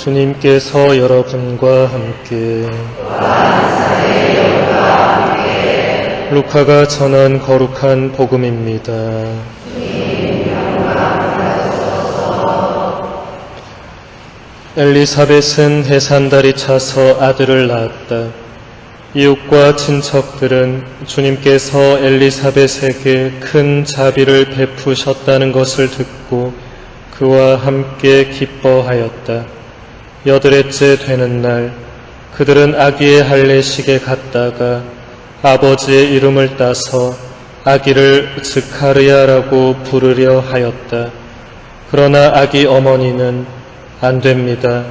주님께서 여러분과 함께 루카가 전한 거룩한 복음입니다. 엘리사벳은 해산달이 차서 아들을 낳았다. 이웃과 친척들은 주님께서 엘리사벳에게 큰 자비를 베푸셨다는 것을 듣고 그와 함께 기뻐하였다. 8회째 되는 날 그들은 아기의 할례식에 갔다가 아버지의 이름을 따서 아기를 스가랴라고 부르려 하였다. 그러나 아기 어머니는 안 됩니다.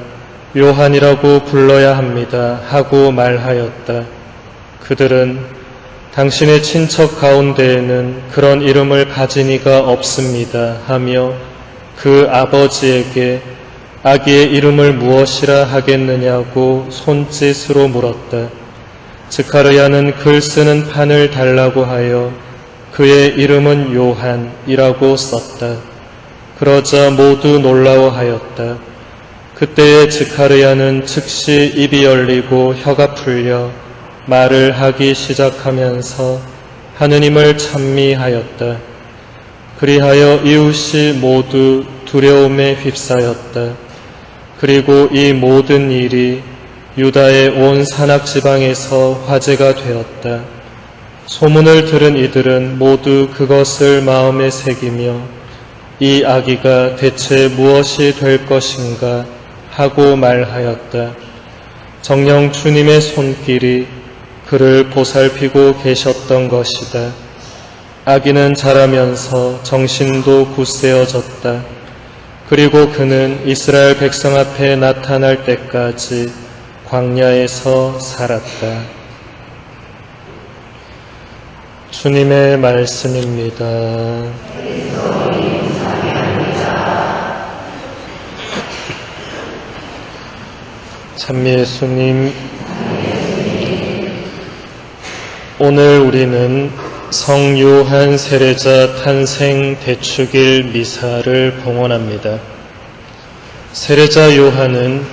요한이라고 불러야 합니다. 하고 말하였다. 그들은 당신의 친척 가운데에는 그런 이름을 가진 이가 없습니다. 하며 그 아버지에게 아기의 이름을 무엇이라 하겠느냐고 손짓으로 물었다. 스가랴는 글 쓰는 판을 달라고 하여 그의 이름은 요한이라고 썼다. 그러자 모두 놀라워하였다. 그때에 스가랴는 즉시 입이 열리고 혀가 풀려 말을 하기 시작하면서 하느님을 찬미하였다. 그리하여 이웃이 모두 두려움에 휩싸였다. 그리고 이 모든 일이 유다의 온 산악지방에서 화제가 되었다. 소문을 들은 이들은 모두 그것을 마음에 새기며 이 아기가 대체 무엇이 될 것인가 하고 말하였다. 정녕 주님의 손길이 그를 보살피고 계셨던 것이다. 아기는 자라면서 정신도 굳세어졌다. 그리고 그는 이스라엘 백성 앞에 나타날 때까지 광야에서 살았다. 주님의 말씀입니다. 찬미 예수님, 오늘 우리는 성요한 세례자 탄생 대축일 미사를 봉헌합니다. 세례자 요한은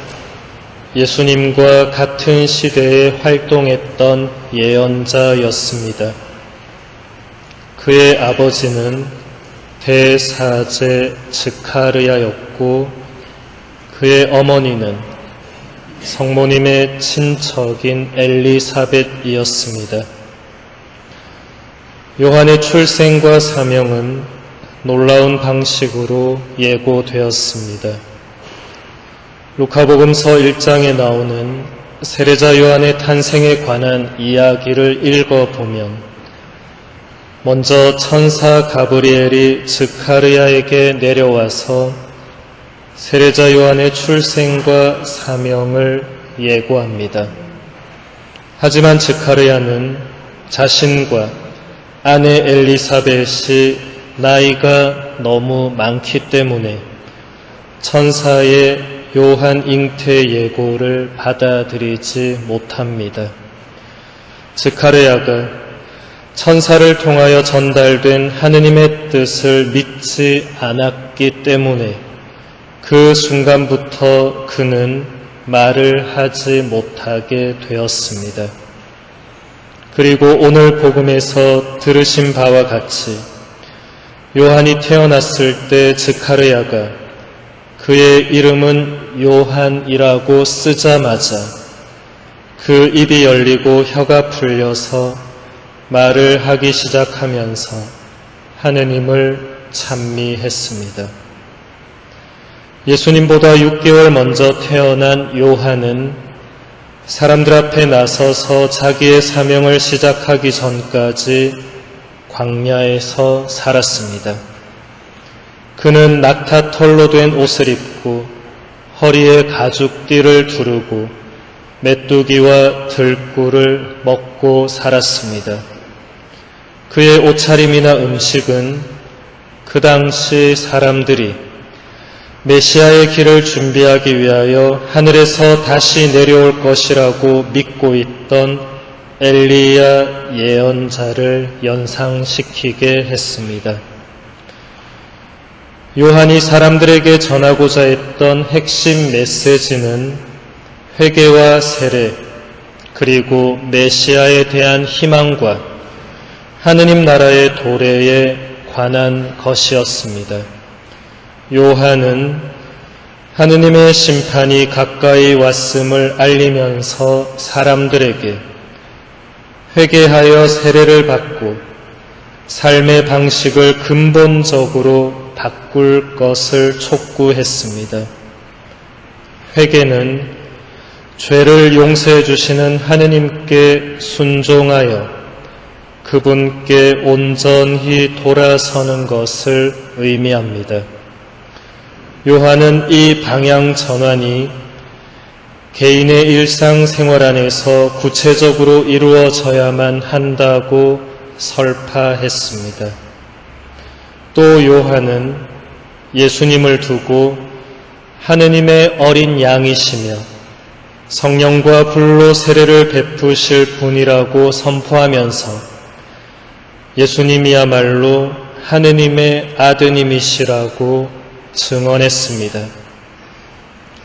예수님과 같은 시대에 활동했던 예언자였습니다. 그의 아버지는 대사제 스가랴였고 그의 어머니는 성모님의 친척인 엘리사벳이었습니다. 요한의 출생과 사명은 놀라운 방식으로 예고되었습니다. 루카복음서 1장에 나오는 세례자 요한의 탄생에 관한 이야기를 읽어보면 먼저 천사 가브리엘이 스가랴에게 내려와서 세례자 요한의 출생과 사명을 예고합니다. 하지만 스가랴는 자신과 아내 엘리사벳이 나이가 너무 많기 때문에 천사의 요한 잉태 예고를 받아들이지 못합니다. 스가랴가 천사를 통하여 전달된 하느님의 뜻을 믿지 않았기 때문에 그 순간부터 그는 말을 하지 못하게 되었습니다. 그리고 오늘 복음에서 들으신 바와 같이 요한이 태어났을 때 스가랴가 그의 이름은 요한이라고 쓰자마자 그 입이 열리고 혀가 풀려서 말을 하기 시작하면서 하느님을 찬미했습니다. 예수님보다 6개월 먼저 태어난 요한은 사람들 앞에 나서서 자기의 사명을 시작하기 전까지 광야에서 살았습니다. 그는 낙타털로 된 옷을 입고 허리에 가죽띠를 두르고 메뚜기와 들꿀을 먹고 살았습니다. 그의 옷차림이나 음식은 그 당시 사람들이 메시아의 길을 준비하기 위하여 하늘에서 다시 내려올 것이라고 믿고 있던 엘리야 예언자를 연상시키게 했습니다. 요한이 사람들에게 전하고자 했던 핵심 메시지는 회개와 세례, 그리고 메시아에 대한 희망과 하느님 나라의 도래에 관한 것이었습니다. 요한은 하느님의 심판이 가까이 왔음을 알리면서 사람들에게 회개하여 세례를 받고 삶의 방식을 근본적으로 바꿀 것을 촉구했습니다. 회개는 죄를 용서해 주시는 하느님께 순종하여 그분께 온전히 돌아서는 것을 의미합니다. 요한은 이 방향 전환이 개인의 일상생활 안에서 구체적으로 이루어져야만 한다고 설파했습니다. 또 요한은 예수님을 두고 하느님의 어린 양이시며 성령과 불로 세례를 베푸실 분이라고 선포하면서 예수님이야말로 하느님의 아드님이시라고 증언했습니다.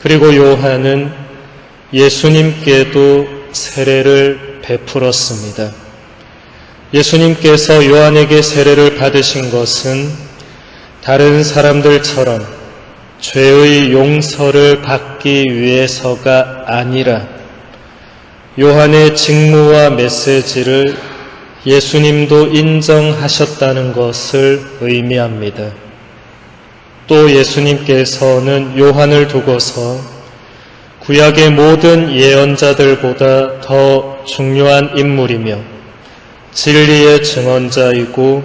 그리고 요한은 예수님께도 세례를 베풀었습니다. 예수님께서 요한에게 세례를 받으신 것은 다른 사람들처럼 죄의 용서를 받기 위해서가 아니라 요한의 직무와 메시지를 예수님도 인정하셨다는 것을 의미합니다. 또 예수님께서는 요한을 두고서 구약의 모든 예언자들보다 더 중요한 인물이며 진리의 증언자이고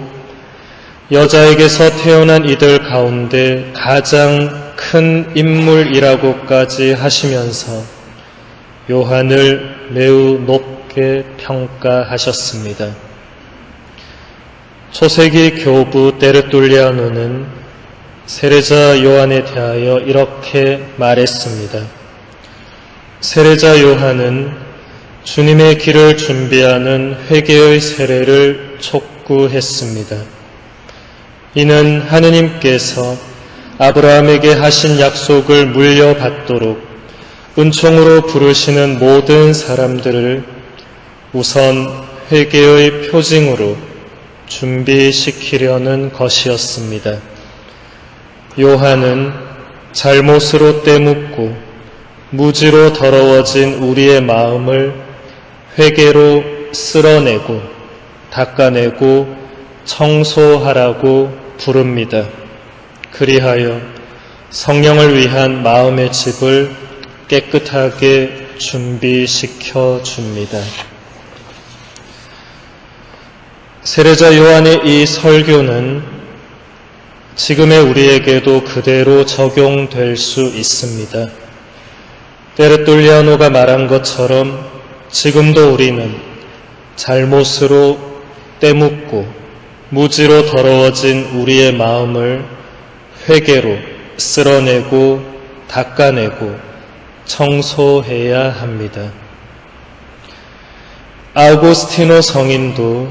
여자에게서 태어난 이들 가운데 가장 큰 인물이라고까지 하시면서 요한을 매우 높게 평가하셨습니다. 초세기 교부 데르툴리아노는 세례자 요한에 대하여 이렇게 말했습니다. 세례자 요한은 주님의 길을 준비하는 회개의 세례를 촉구했습니다. 이는 하느님께서 아브라함에게 하신 약속을 물려받도록 은총으로 부르시는 모든 사람들을 우선 회개의 표징으로 준비시키려는 것이었습니다. 요한은 잘못으로 때묻고 무지로 더러워진 우리의 마음을 회개로 쓸어내고 닦아내고 청소하라고 부릅니다. 그리하여 성령을 위한 마음의 집을 깨끗하게 준비시켜 줍니다. 세례자 요한의 이 설교는 지금의 우리에게도 그대로 적용될 수 있습니다. 데르툴리아노가 말한 것처럼 지금도 우리는 잘못으로 때묻고 무지로 더러워진 우리의 마음을 회개로 쓸어내고 닦아내고 청소해야 합니다. 아우구스티노 성인도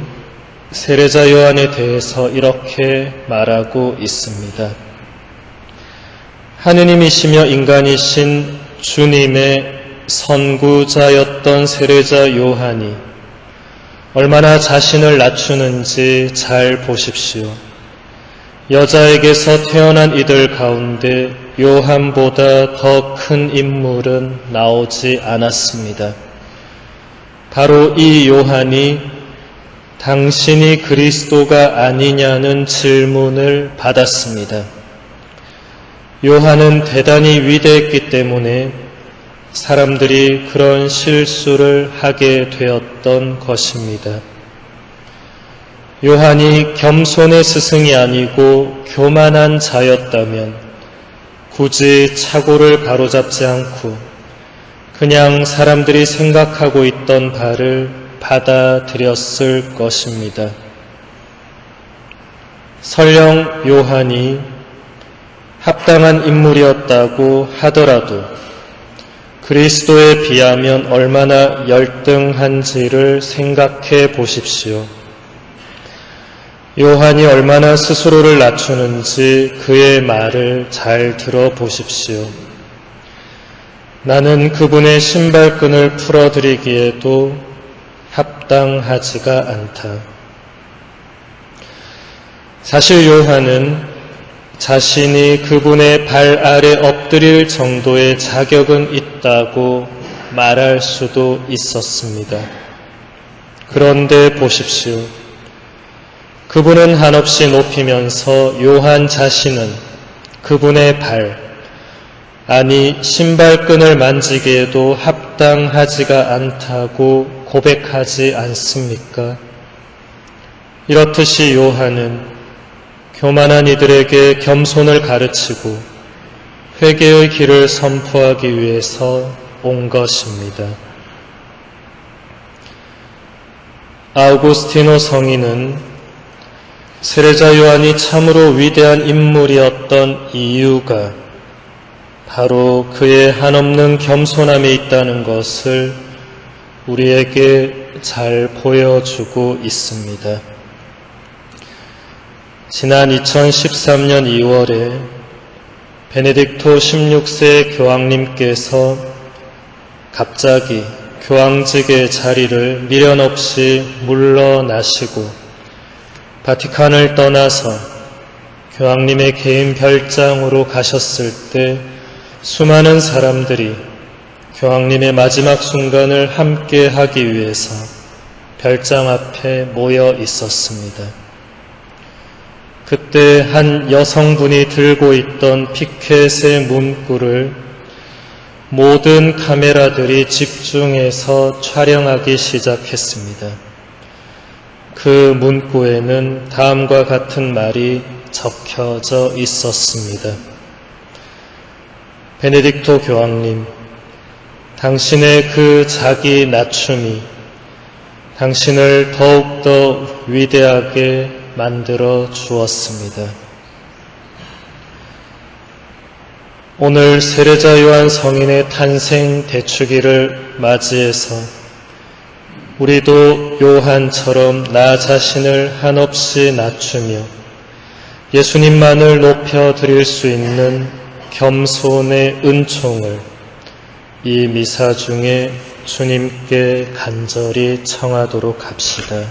세례자 요한에 대해서 이렇게 말하고 있습니다. 하느님이시며 인간이신 주님의 선구자였던 세례자 요한이 얼마나 자신을 낮추는지 잘 보십시오. 여자에게서 태어난 이들 가운데 요한보다 더 큰 인물은 나오지 않았습니다. 바로 이 요한이 당신이 그리스도가 아니냐는 질문을 받았습니다. 요한은 대단히 위대했기 때문에 사람들이 그런 실수를 하게 되었던 것입니다. 요한이 겸손의 스승이 아니고 교만한 자였다면 굳이 착오를 바로잡지 않고 그냥 사람들이 생각하고 있던 바를 받아들였을 것입니다. 설령 요한이 합당한 인물이었다고 하더라도 그리스도에 비하면 얼마나 열등한지를 생각해 보십시오. 요한이 얼마나 스스로를 낮추는지 그의 말을 잘 들어보십시오. 나는 그분의 신발끈을 풀어드리기에도 합당하지가 않다. 사실 요한은 자신이 그분의 발 아래 엎드릴 정도의 자격은 있다고 말할 수도 있었습니다. 그런데 보십시오. 그분은 한없이 높이면서 요한 자신은 그분의 아니 신발끈을 만지기에도 합당하지가 않다고 고백하지 않습니까? 이렇듯이 요한은 교만한 이들에게 겸손을 가르치고 회개의 길을 선포하기 위해서 온 것입니다. 아우구스티노 성인은 세례자 요한이 참으로 위대한 인물이었던 이유가 바로 그의 한없는 겸손함에 있다는 것을 우리에게 잘 보여주고 있습니다. 지난 2013년 2월에 베네딕토 16세 교황님께서 갑자기 교황직의 자리를 미련 없이 물러나시고 바티칸을 떠나서 교황님의 개인 별장으로 가셨을 때 수많은 사람들이 교황님의 마지막 순간을 함께 하기 위해서 별장 앞에 모여 있었습니다. 그때 한 여성분이 들고 있던 피켓의 문구를 모든 카메라들이 집중해서 촬영하기 시작했습니다. 그 문구에는 다음과 같은 말이 적혀져 있었습니다. 베네딕토 교황님, 당신의 그 자기 낮춤이 당신을 더욱더 위대하게 만들어 주었습니다. 오늘 세례자 요한 성인의 탄생 대축일을 맞이해서 우리도 요한처럼 나 자신을 한없이 낮추며 예수님만을 높여드릴 수 있는 겸손의 은총을 이 미사 중에 주님께 간절히 청하도록 합시다.